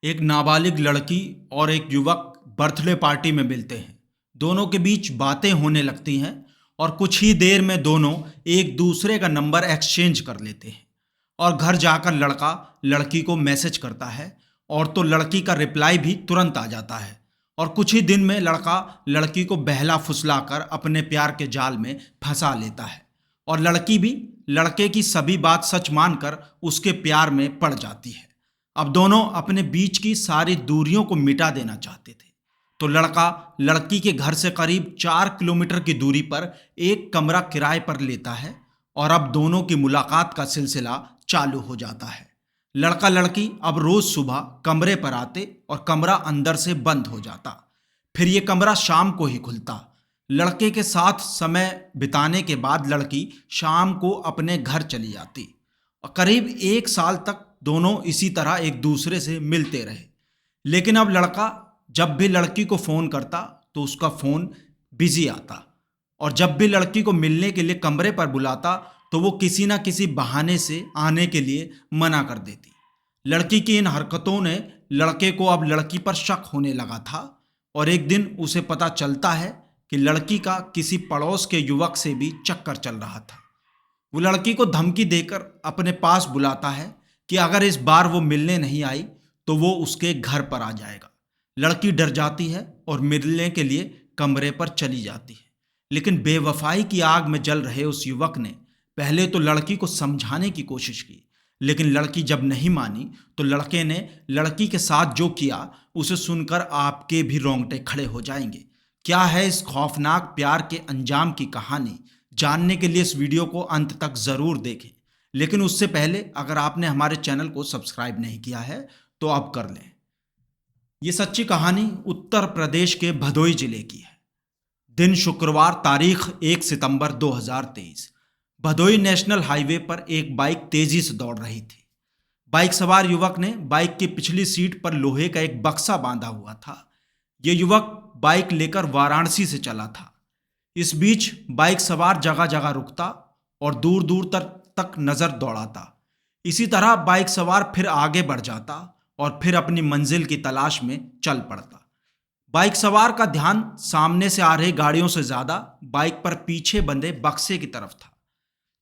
एक नाबालिग लड़की और एक युवक बर्थडे पार्टी में मिलते हैं। दोनों के बीच बातें होने लगती हैं और कुछ ही देर में दोनों एक दूसरे का नंबर एक्सचेंज कर लेते हैं। और घर जाकर लड़का लड़की को मैसेज करता है और तो लड़की का रिप्लाई भी तुरंत आ जाता है। और कुछ ही दिन में लड़का लड़की को बहला फुसलाकर अपने प्यार के जाल में फंसा लेता है और लड़की भी लड़के की सभी बात सच मानकर उसके प्यार में पड़ जाती है। अब दोनों अपने बीच की सारी दूरियों को मिटा देना चाहते थे, तो लड़का लड़की के घर से करीब 4 किलोमीटर की दूरी पर एक कमरा किराए पर लेता है और अब दोनों की मुलाकात का सिलसिला चालू हो जाता है। लड़का लड़की अब रोज सुबह कमरे पर आते और कमरा अंदर से बंद हो जाता। फिर ये कमरा शाम को ही खुलता। लड़के के साथ समय बिताने के बाद लड़की शाम को अपने घर चली जाती और करीब 1 साल तक दोनों इसी तरह एक दूसरे से मिलते रहे। लेकिन अब लड़का जब भी लड़की को फ़ोन करता तो उसका फ़ोन बिजी आता और जब भी लड़की को मिलने के लिए कमरे पर बुलाता तो वो किसी ना किसी बहाने से आने के लिए मना कर देती। लड़की की इन हरकतों ने लड़के को अब लड़की पर शक होने लगा था और एक दिन उसे पता चलता है कि लड़की का किसी पड़ोस के युवक से भी चक्कर चल रहा था। वो लड़की को धमकी देकर अपने पास बुलाता है कि अगर इस बार वो मिलने नहीं आई तो वो उसके घर पर आ जाएगा। लड़की डर जाती है और मिलने के लिए कमरे पर चली जाती है। लेकिन बेवफाई की आग में जल रहे उस युवक ने पहले तो लड़की को समझाने की कोशिश की, लेकिन लड़की जब नहीं मानी तो लड़के ने लड़की के साथ जो किया उसे सुनकर आपके भी रोंगटे खड़े हो जाएंगे। क्या है इस खौफनाक प्यार के अंजाम की कहानी, जानने के लिए इस वीडियो को अंत तक ज़रूर देखें। लेकिन उससे पहले अगर आपने हमारे चैनल को सब्सक्राइब नहीं किया है तो आप कर लें। ये सच्ची कहानी उत्तर प्रदेश के भदोई जिले की है। दिन शुक्रवार, तारीख 1 सितंबर 2023। भदोई नेशनल हाईवे पर एक बाइक तेजी से दौड़ रही थी। बाइक सवार युवक ने बाइक की पिछली सीट पर लोहे का एक बक्सा बांधा हुआ था। ये युवक बाइक लेकर वाराणसी से चला था। इस बीच बाइक सवार जगह जगह रुकता और दूर दूर तक नजर दौड़ाता। इसी तरह बाइक सवार फिर आगे बढ़ जाता और फिर अपनी मंजिल की तलाश में चल पड़ता। बाइक सवार का ध्यान सामने से आ रही गाड़ियों से ज्यादा बाइक पर पीछे बंधे बक्से की तरफ था।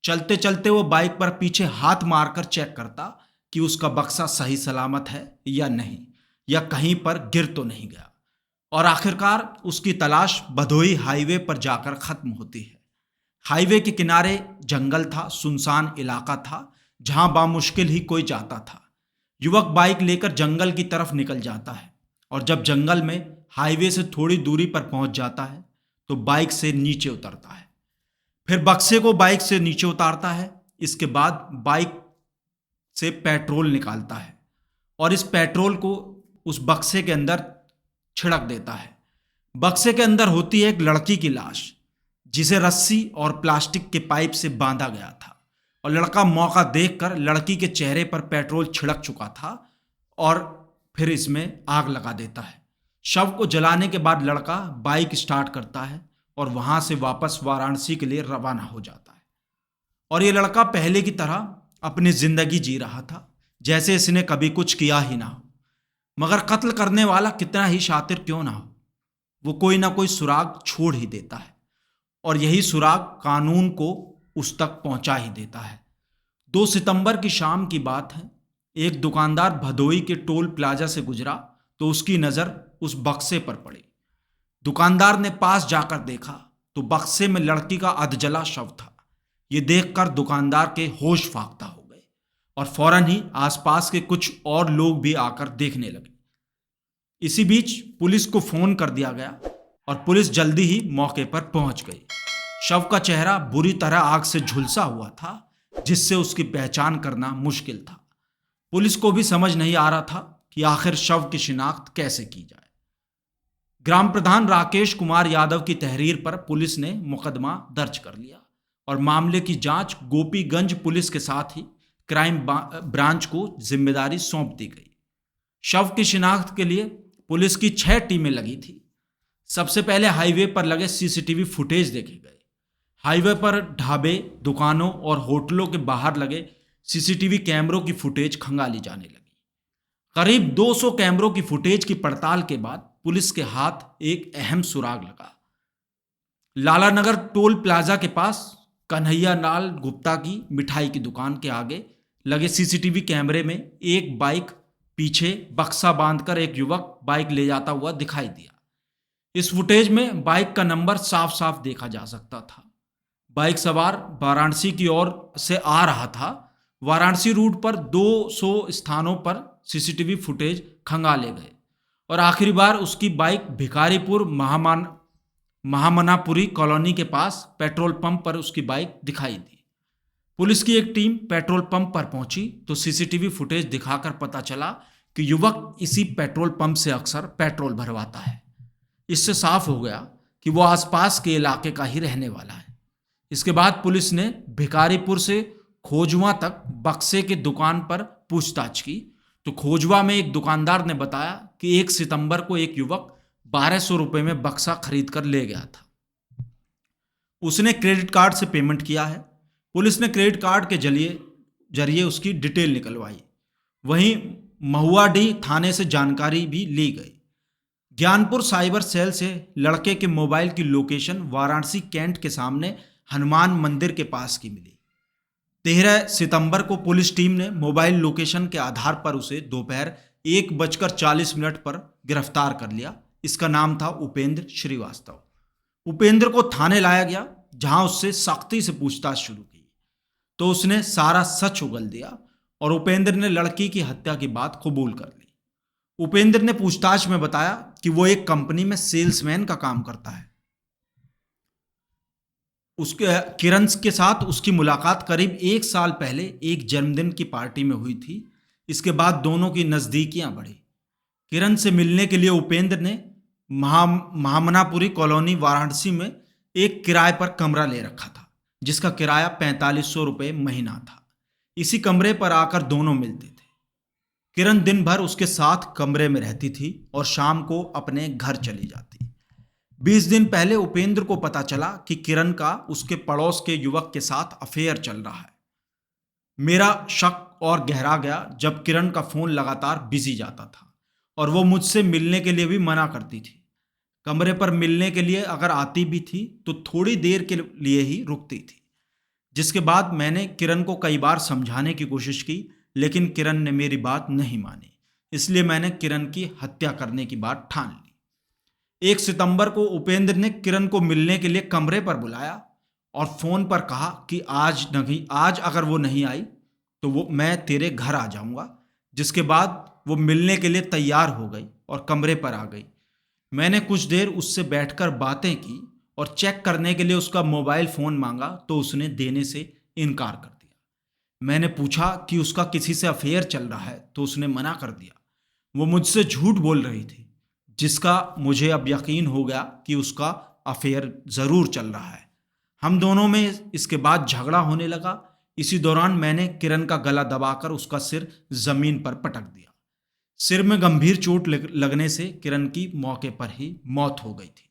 चलते चलते वो बाइक पर पीछे हाथ मारकर चेक करता कि उसका बक्सा सही सलामत है या नहीं, या कहीं पर गिर तो नहीं गया। और आखिरकार उसकी तलाश भदोई हाईवे पर जाकर खत्म होती है। हाईवे के किनारे जंगल था, सुनसान इलाका था जहां बामुश्किल ही कोई जाता था। युवक बाइक लेकर जंगल की तरफ निकल जाता है और जब जंगल में हाईवे से थोड़ी दूरी पर पहुंच जाता है तो बाइक से नीचे उतरता है। फिर बक्से को बाइक से नीचे उतारता है। इसके बाद बाइक से पेट्रोल निकालता है और इस पेट्रोल को उस बक्से के अंदर छिड़क देता है। बक्से के अंदर होती है एक लड़की की लाश जिसे रस्सी और प्लास्टिक के पाइप से बांधा गया था और लड़का मौका देखकर लड़की के चेहरे पर पेट्रोल छिड़क चुका था और फिर इसमें आग लगा देता है। शव को जलाने के बाद लड़का बाइक स्टार्ट करता है और वहां से वापस वाराणसी के लिए रवाना हो जाता है। और ये लड़का पहले की तरह अपनी जिंदगी जी रहा था जैसे इसने कभी कुछ किया ही ना हो। मगर कत्ल करने वाला कितना ही शातिर क्यों ना हो, वो कोई ना कोई सुराग छोड़ ही देता है और यही सुराग कानून को उस तक पहुंचा ही देता है। 2 सितंबर की शाम की बात है। एक दुकानदार भदोई के टोल प्लाजा से गुजरा तो उसकी नज़र उस बक्से पर पड़ी। दुकानदार ने पास जाकर देखा तो बक्से में लड़की का अधजला शव था। ये देखकर दुकानदार के होश फाख्ता हो गए और फौरन ही आसपास के कुछ और लोग भी आकर देखने लगे। इसी बीच पुलिस को फोन कर दिया गया और पुलिस जल्दी ही मौके पर पहुंच गई। शव का चेहरा बुरी तरह आग से झुलसा हुआ था जिससे उसकी पहचान करना मुश्किल था। पुलिस को भी समझ नहीं आ रहा था कि आखिर शव की शिनाख्त कैसे की जाए। ग्राम प्रधान राकेश कुमार यादव की तहरीर पर पुलिस ने मुकदमा दर्ज कर लिया और मामले की जांच गोपीगंज पुलिस के साथ ही क्राइम ब्रांच को जिम्मेदारी सौंप दी गई। शव की शिनाख्त के लिए पुलिस की 6 टीमें लगी थी। सबसे पहले हाईवे पर लगे सीसीटीवी फुटेज देखे गए। हाईवे पर ढाबे, दुकानों और होटलों के बाहर लगे सीसीटीवी कैमरों की फुटेज खंगाली जाने लगी। करीब 200 कैमरों की फुटेज की पड़ताल के बाद पुलिस के हाथ एक अहम सुराग लगा। लालानगर टोल प्लाजा के पास कन्हैया लाल गुप्ता की मिठाई की दुकान के आगे लगे सीसीटीवी कैमरे में एक बाइक पीछे बक्सा बांधकर एक युवक बाइक ले जाता हुआ दिखाई दिया। इस फुटेज में बाइक का नंबर साफ साफ देखा जा सकता था। बाइक सवार वाराणसी की ओर से आ रहा था। वाराणसी रूट पर 200 स्थानों पर सीसीटीवी फुटेज खंगाले गए और आखिरी बार उसकी बाइक भिखारीपुर महामनापुरी कॉलोनी के पास पेट्रोल पंप पर उसकी बाइक दिखाई दी। पुलिस की एक टीम पेट्रोल पंप पर पहुंची तो सीसीटीवी फुटेज दिखाकर पता चला कि युवक इसी पेट्रोल पंप से अक्सर पेट्रोल भरवाता है। इससे साफ हो गया कि वो आसपास के इलाके का ही रहने वाला है। इसके बाद पुलिस ने भिखारीपुर से खोजवा तक बक्से की दुकान पर पूछताछ की तो खोजवा में एक दुकानदार ने बताया कि 1 सितंबर को एक युवक 1200 रुपये में बक्सा खरीद कर ले गया था। उसने क्रेडिट कार्ड से पेमेंट किया है। पुलिस ने क्रेडिट कार्ड के जरिए उसकी डिटेल निकलवाई। वहीं महुआडीह थाने से जानकारी भी ली गई। ज्ञानपुर साइबर सेल से लड़के के मोबाइल की लोकेशन वाराणसी कैंट के सामने हनुमान मंदिर के पास की मिली। 13 सितंबर को पुलिस टीम ने मोबाइल लोकेशन के आधार पर उसे दोपहर 1:40 पर गिरफ्तार कर लिया। इसका नाम था उपेंद्र श्रीवास्तव। उपेंद्र को थाने लाया गया जहां उससे सख्ती से पूछताछ शुरू की तो उसने सारा सच उगल दिया और उपेंद्र ने लड़की की हत्या की बात कबूल कर ली। उपेंद्र ने पूछताछ में बताया कि वो एक कंपनी में सेल्समैन का काम करता है। उसके किरण के साथ उसकी मुलाकात करीब 1 साल पहले एक जन्मदिन की पार्टी में हुई थी। इसके बाद दोनों की नज़दीकियां बढ़ी। किरण से मिलने के लिए उपेंद्र ने महामनापुरी कॉलोनी वाराणसी में एक किराए पर कमरा ले रखा था जिसका किराया 4500 रुपये महीना था। इसी कमरे पर आकर दोनों मिलते थे। किरण दिन भर उसके साथ कमरे में रहती थी और शाम को अपने घर चली जाती। 20 दिन पहले उपेंद्र को पता चला कि किरण का उसके पड़ोस के युवक के साथ अफेयर चल रहा है। मेरा शक और गहरा गया जब किरण का फोन लगातार बिजी जाता था और वो मुझसे मिलने के लिए भी मना करती थी। कमरे पर मिलने के लिए अगर आती भी थी तो थोड़ी देर के लिए ही रुकती थी। जिसके बाद मैंने किरण को कई बार समझाने की कोशिश की लेकिन किरण ने मेरी बात नहीं मानी। इसलिए मैंने किरण की हत्या करने की बात ठान ली। 1 सितंबर को उपेंद्र ने किरण को मिलने के लिए कमरे पर बुलाया और फोन पर कहा कि आज अगर वो नहीं आई तो मैं तेरे घर आ जाऊंगा। जिसके बाद वो मिलने के लिए तैयार हो गई और कमरे पर आ गई। मैंने कुछ देर उससे बैठकर बातें की और चेक करने के लिए उसका मोबाइल फ़ोन मांगा तो उसने देने से इनकार कर दिया। मैंने पूछा कि उसका किसी से अफेयर चल रहा है तो उसने मना कर दिया। वो मुझसे झूठ बोल रही थी जिसका मुझे अब यकीन हो गया कि उसका अफेयर ज़रूर चल रहा है। हम दोनों में इसके बाद झगड़ा होने लगा। इसी दौरान मैंने किरण का गला दबाकर उसका सिर ज़मीन पर पटक दिया। सिर में गंभीर चोट लगने से किरण की मौके पर ही मौत हो गई थी।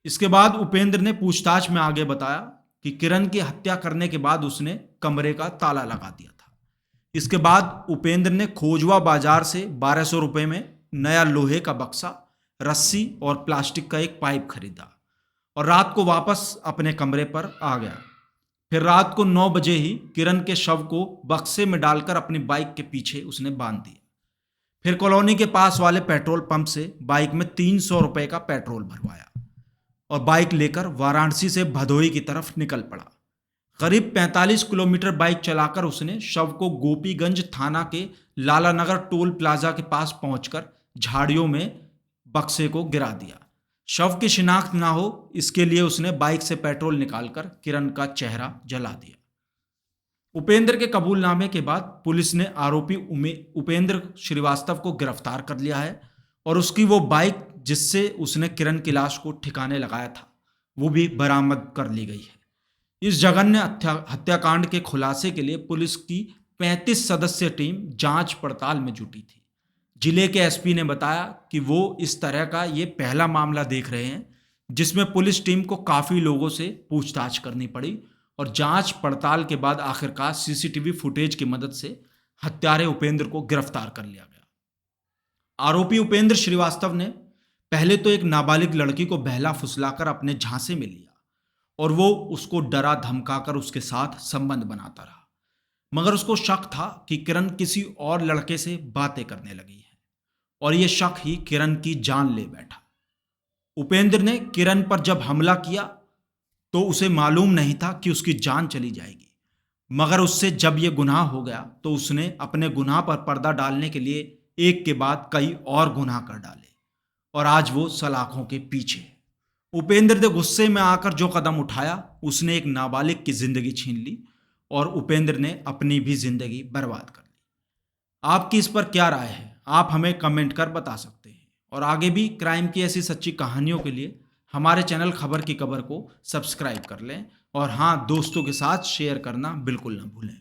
इसके बाद उपेंद्र ने पूछताछ में आगे बताया कि किरण की हत्या करने के बाद उसने कमरे का ताला लगा दिया था। इसके बाद उपेंद्र ने खोजवा बाजार से 1200 रुपये में नया लोहे का बक्सा, रस्सी और प्लास्टिक का एक पाइप खरीदा और रात को वापस अपने कमरे पर आ गया। फिर रात को 9 बजे ही किरण के शव को बक्से में डालकर अपनी बाइक के पीछे उसने बांध दिया। फिर कॉलोनी के पास वाले पेट्रोल पंप से बाइक में 300 रुपये का पेट्रोल भरवाया और बाइक लेकर वाराणसी से भदोही की तरफ निकल पड़ा। करीब 45 किलोमीटर बाइक चलाकर उसने शव को गोपीगंज थाना के लालानगर टोल प्लाजा के पास पहुंचकर झाड़ियों में बक्से को गिरा दिया। शव की शिनाख्त ना हो इसके लिए उसने बाइक से पेट्रोल निकालकर किरण का चेहरा जला दिया। उपेंद्र के कबूलनामे के बाद पुलिस ने आरोपी उपेंद्र श्रीवास्तव को गिरफ्तार कर लिया है और उसकी वो बाइक जिससे उसने किरण की लाश को ठिकाने लगाया था वो भी बरामद कर ली गई है। इस जघन्य हत्याकांड के खुलासे के लिए पुलिस की 35 सदस्यीय टीम जांच पड़ताल में जुटी थी। जिले के एसपी ने बताया कि वो इस तरह का ये पहला मामला देख रहे हैं जिसमें पुलिस टीम को काफ़ी लोगों से पूछताछ करनी पड़ी और जांच पड़ताल के बाद आखिरकार सीसीटीवी फुटेज की मदद से हत्यारे उपेंद्र को गिरफ्तार कर लिया गया। आरोपी उपेंद्र श्रीवास्तव ने पहले तो एक नाबालिग लड़की को बहला फुसलाकर अपने झांसे में लिया और वो उसको डरा धमकाकर उसके साथ संबंध बनाता रहा। मगर उसको शक था कि किरण किसी और लड़के से बातें करने लगी है और ये शक ही किरण की जान ले बैठा। उपेंद्र ने किरण पर जब हमला किया तो उसे मालूम नहीं था कि उसकी जान चली जाएगी, मगर उससे जब यह गुनाह हो गया तो उसने अपने गुनाह पर पर्दा डालने के लिए एक के बाद कई और गुनाह कर डाले और आज वो सलाखों के पीछे है। उपेंद्र ने गुस्से में आकर जो कदम उठाया, उसने एक नाबालिग की जिंदगी छीन ली और उपेंद्र ने अपनी भी जिंदगी बर्बाद कर ली। आपकी इस पर क्या राय है? आप हमें कमेंट कर बता सकते हैं और आगे भी क्राइम की ऐसी सच्ची कहानियों के लिए हमारे चैनल खबर की खबर को सब्सक्राइब कर लें और हाँ, दोस्तों के साथ शेयर करना बिल्कुल ना भूलें।